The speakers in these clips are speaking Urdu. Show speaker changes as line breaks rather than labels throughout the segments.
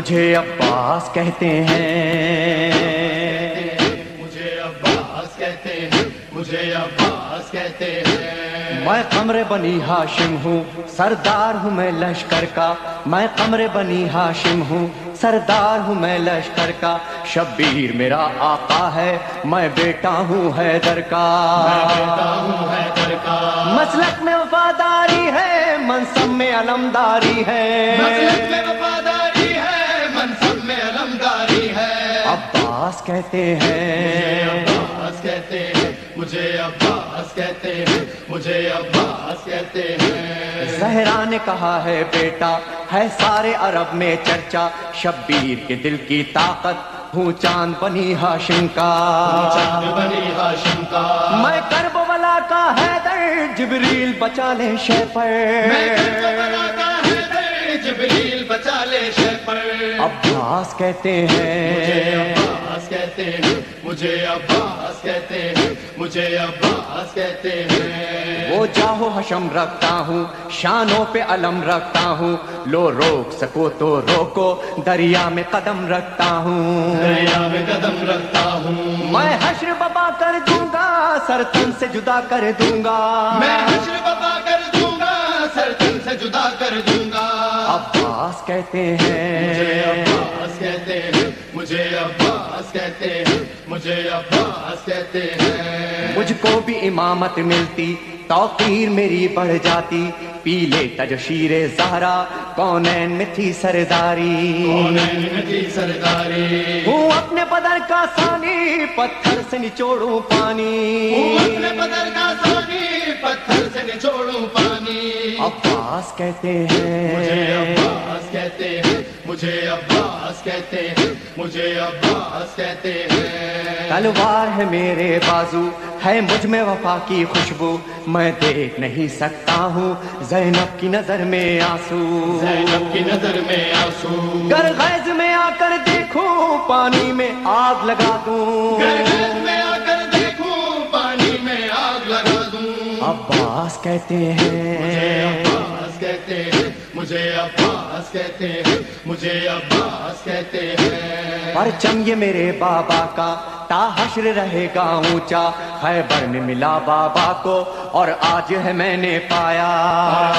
مجھے عباس کہتے ہیں،
مجھے عباس کہتے ہیں، مجھے عباس کہتے ہیں۔
میں قمر بنی ہاشم ہوں، سردار ہوں میں لشکر کا، میں قمر بنی ہاشم ہوں، سردار ہوں میں لشکر کا، شبیر میرا آقا ہے، میں بیٹا ہوں حیدر کا،
میں بیٹا ہوں حیدر کا،
مسلک میں وفاداری ہے، منصب میں علمداری ہے،
مسلک میں وفاداری ہے، منصب میں علمداری ہے۔
عباس کہتے ہیں،
عباس کہتے ہیں، مجھے عباس کہتے ہیں، مجھے عباس کہتے ہیں۔
زہرا نے کہا ہے بیٹا ہے سارے عرب میں چرچا، شبیر کے دل کی طاقت ہوں چاند بنی ہاشم کا،
چاند بنی ہاشم کا،
میں کربلا کا حیدر، جبریل بچا لے شے پر،
میں کربلا کا حیدر، جبریل بچا لے شے پر۔
عباس کہتے
مجھے
ہیں،
عباس کہتے ہیں، مجھے عباس کہتے ہیں، مجھے عباس کہتے ہیں۔
وہ جاہو حشم رکھتا ہوں، شانوں پہ علم رکھتا ہوں، لو روک سکو تو روکو، دریا میں قدم رکھتا ہوں،
دریا میں قدم رکھتا ہوں،
میں حشر ببا کر دوں گا، سر تن سے جدا کر دوں گا،
میں حشر بپا کر دوں گا، سر تن سے جدا کر دوں گا۔
عباس کہتے
مجھے
ہیں،
عباس کہتے ہیں، مجھے عباس کہتے ہیں، مجھے عباس کہتے ہیں۔
مجھ کو بھی امامت ملتی، توقیر میری بڑھ جاتی، پی لیتا جو شیر زہرا، کونین میں تھی سرداری،
کونین میں تھی سرداری،
ہوں اپنے بدر کا ثانی، پتھر سے نچوڑوں پانی،
اپنے بدر کا ثانی، پتھر سے نچوڑوں پانی۔
عباس کہتے
مجھے
ہیں،
عباس کہتے ہیں، مجھے عباس کہتے ہیں، مجھے عباس کہتے ہیں۔
تلوار ہے میرے بازو، ہے مجھ میں وفا کی خوشبو، میں دیکھ نہیں سکتا ہوں زینب کی نظر میں آنسو،
زینب کی نظر میں آنسو،
گر غیظ میں آ کر دیکھوں پانی میں آگ لگا دوں،
گرگز میں آ کر دیکھوں پانی میں آگ لگا دوں۔
عباس کہتے
مجھے
ہیں،
عباس کہتے ہیں، مجھے عباس کہتے ہیں، مجھے عباس کہتے ہیں۔
پرچم یہ میرے بابا کا تا حشر رہے گا اونچا، خیبر میں ملا بابا کو اور آج ہے میں نے پایا،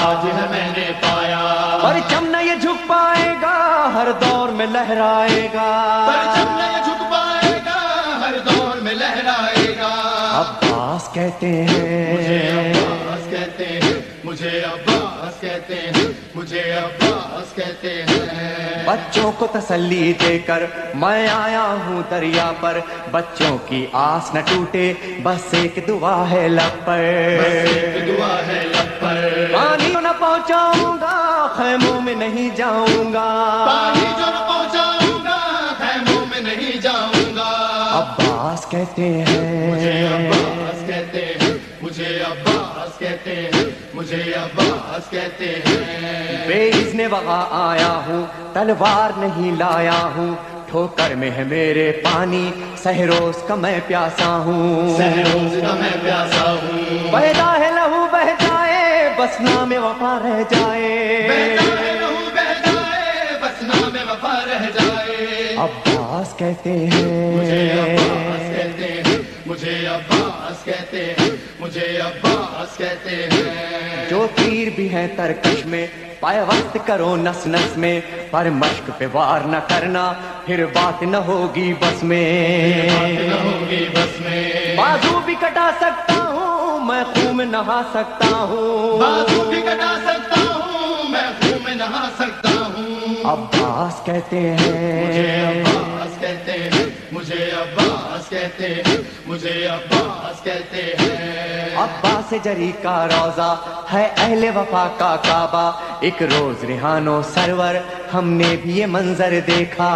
آج ہے میں نے پایا،
پرچم نہ یہ جھک پائے گا، ہر دور میں لہرائے گا،
پرچم نہیں جھک پائے گا، ہر دور میں لہرائے گا۔
عباس کہتے
مجھے
ہیں،
عباس کہتے ہیں، مجھے عباس کہتے ہیں، مجھے عباس کہتے ہیں۔
بچوں کو تسلی دے کر میں آیا ہوں دریا پر، بچوں کی آس نہ ٹوٹے، بس ایک دعا ہے لب پر،
بس ایک دعا ہے لب پر،
پانی نہ پہنچاؤں گا، خیموں میں نہیں جاؤں گا،
پانی جو نہ پہنچاؤں گا، خیموں میں نہیں جاؤں گا۔
عباس کہتے
مجھے
ہیں،
عباس کہتے ہیں، مجھے عباس کہتے ہیں، مجھے عباس کہتے ہیں۔
بے اذن وغا آیا ہوں، تلوار نہیں لایا ہوں، ٹھوکر میں ہے میرے پانی، سہروز کا میں پیاسا ہوں،
سہروز کا میں پیاسا ہوں،
بہتا ہے لہو بہ جائے، بس نام وفا رہ جائے،
بہتا ہے لہو بہ جائے، بس نام وفا رہ جائے۔
عباس کہتے
مجھے عباس
ہیں،
کہتے ہیں، مجھے عباس کہتے ہیں، مجھے عباس کہتے ہیں۔
جو تیر بھی ہیں ترکش میں، پائے وقت کرو نس نس میں، پر مشق پہ وار نہ کرنا، پھر بات نہ ہوگی بس میں،
بات نہ ہوگی بس میں،
بازو بھی کٹا سکتا ہوں میں، خون میں نہا سکتا ہوں،
بازو بھی کٹا سکتا ہوں میں، خون میں نہا سکتا ہوں۔
عباس کہتے
مجھے
ہیں،
عباس کہتے ہیں، مجھے عباس کہتے ہیں، مجھے عباس کہتے ہیں۔
عباس جری کا روزہ ہے اہل وفا کا کعبہ، ایک روز ریحانو سرور ہم نے بھی یہ منظر دیکھا،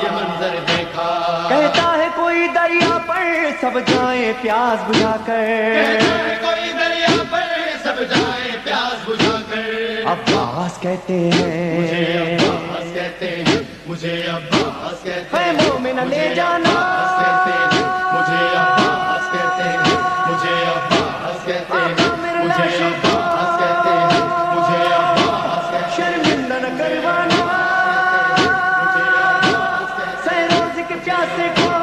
یہ منظر دیکھا،
کہتا ہے کوئی دریا پر سب جائیں پیاس بجھا کر،
کہتا ہے کوئی دریا پر سب جائے پیاس بجھا کر۔
عباس کہتے
مجھے
ہیں،
عباس کہتے ہیں، مجھے عباس کہتے ہیں،
خیموں میں نہ لے
مجھے
جانا،
عباس کہتے ہیں، مجھے عباس کہتے ہیں، مجھے عباس کہتے ہیں،
آقا میرے
مجھے
لاشیں
عباس کہتے ہیں، مجھے عباس کہتے ہیں۔
شرمندہ نہ کروانا۔ چچا سے کون